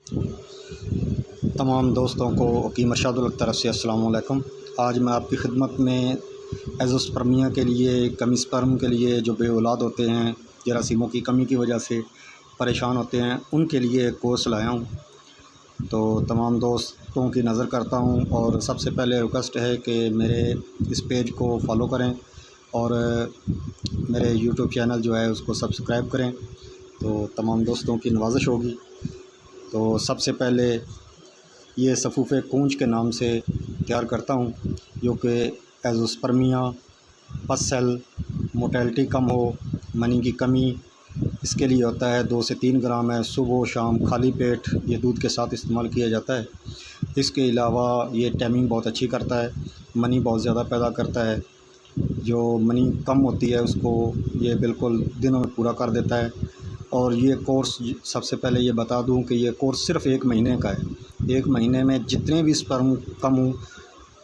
तमाम दोस्तों को हकीम अरशद तरफ से अस्सलाम वालेकुम। आज मैं आपकी खिदमत में एज़ोस्पर्मिया के लिए, कमी स्पर्म के लिए जो बे औलाद होते हैं, जरासीमों की कमी की वजह से परेशान होते हैं, उनके लिए एक कोर्स लाया हूँ। तो तमाम दोस्तों की नज़र करता हूँ और सबसे पहले रिक्वेस्ट है कि मेरे इस पेज को फॉलो करें और मेरे यूट्यूब चैनल जो है उसको सब्सक्राइब करें, तो तमाम दोस्तों की नवाज़िश होगी। तो सबसे पहले ये सफ़ूफ़े कूंज के नाम से तैयार करता हूँ, जो कि एज़ोस्पर्मिया, पस सेल, मोटेलिटी कम हो, मनी की कमी, इसके लिए होता है। 2 से 3 ग्राम है, सुबह शाम खाली पेट ये दूध के साथ इस्तेमाल किया जाता है। इसके अलावा ये टाइमिंग बहुत अच्छी करता है, मनी बहुत ज़्यादा पैदा करता है। जो मनी कम होती है उसको ये बिल्कुल दिनों में पूरा कर देता है। और ये कोर्स, सबसे पहले ये बता दूं कि ये कोर्स सिर्फ़ 1 महीने का है। 1 महीने में जितने भी स्पर्म कम हों,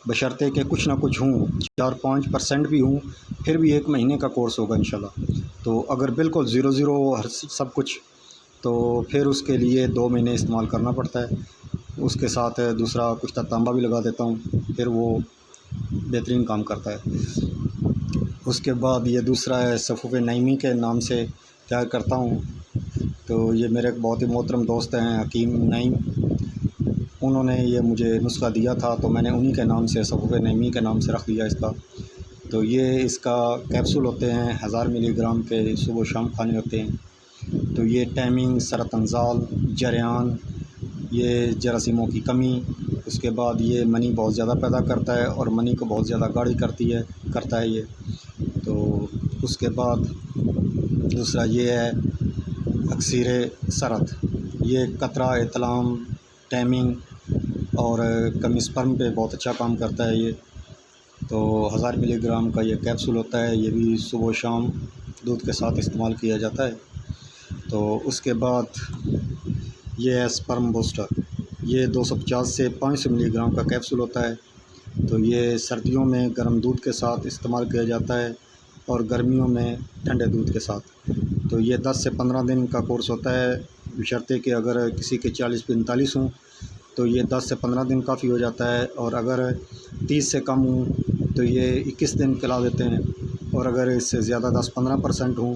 बशर्ते कि कुछ ना कुछ हों, 4-5% भी हों, फिर भी 1 महीने का कोर्स होगा इंशाल्लाह। तो अगर बिल्कुल ज़ीरो हर सब कुछ, तो फिर उसके लिए 2 महीने इस्तेमाल करना पड़ता है। उसके साथ दूसरा कुछ तांबा भी लगा देता हूँ, फिर वो बेहतरीन काम करता है। उसके बाद ये दूसरा है सफ़ूफ़े नईमी के नाम से तैयार करता हूँ। तो ये मेरे एक बहुत ही मोहतरम दोस्त हैं हकीम नईम, उन्होंने ये मुझे नुस्ख़ा दिया था, तो मैंने उन्हीं के नाम से, सफ़ूफ़े नईमी के नाम से रख दिया इसका। तो ये इसका कैप्सूल होते हैं 1000 मिलीग्राम के, सुबह शाम खाने होते हैं। तो ये टाइमिंग, सरतंजाल, जरियान, ये जरासीमों की कमी, उसके बाद ये मनी बहुत ज़्यादा पैदा करता है और मनी को बहुत ज़्यादा गाढ़ी करता है ये। तो उसके बाद दूसरा ये है अक्सीरे सरत, ये कतरा, इतलाम, टाइमिंग और कमी स्पर्म पे बहुत अच्छा काम करता है ये। तो 1000 मिलीग्राम का ये कैप्सूल होता है, ये भी सुबह शाम दूध के साथ इस्तेमाल किया जाता है। तो उसके बाद ये है स्पर्म बूस्टर, ये 250 से 500 मिलीग्राम का कैप्सूल होता है। तो ये सर्दियों में गर्म दूध के साथ इस्तेमाल किया जाता है और गर्मियों में ठंडे दूध के साथ। तो ये 10 से 15 दिन का कोर्स होता है, बशर्ते कि अगर किसी के 40-45 हों तो ये 10 से 15 दिन काफ़ी हो जाता है, और अगर 30 से कम हों तो ये 21 दिन खिला देते हैं, और अगर इससे ज़्यादा 10-15% हों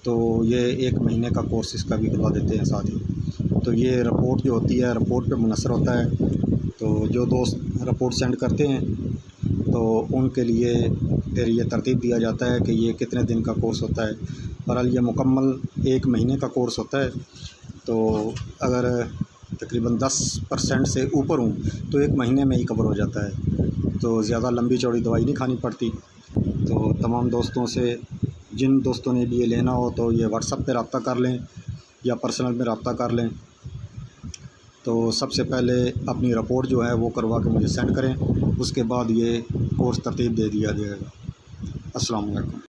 तो ये 1 महीने का कोर्स इसका भी खिलवा देते हैं साथ ही। तो ये रिपोर्ट जो होती है, रिपोर्ट पे मुनसर होता है। तो जो दोस्त रिपोर्ट सेंड करते हैं तो उनके लिए फिर ये तरतीब दिया जाता है कि ये कितने दिन का कोर्स होता है। बहरहाल ये मुकम्मल 1 महीने का कोर्स होता है। तो अगर तकरीबन 10% से ऊपर हूँ तो 1 महीने में ही कवर हो जाता है, तो ज़्यादा लंबी चौड़ी दवाई नहीं खानी पड़ती। तो तमाम दोस्तों से, जिन दोस्तों ने भी ये लेना हो तो ये व्हाट्सएप पे रब्ता कर लें या पर्सनल में रब्ता कर लें। तो सबसे पहले अपनी रिपोर्ट जो है वो करवा के मुझे सेंड करें, उसके बाद ये कोर्स तरतीब दे दिया जाएगा। अस्सलाम वालेकुम।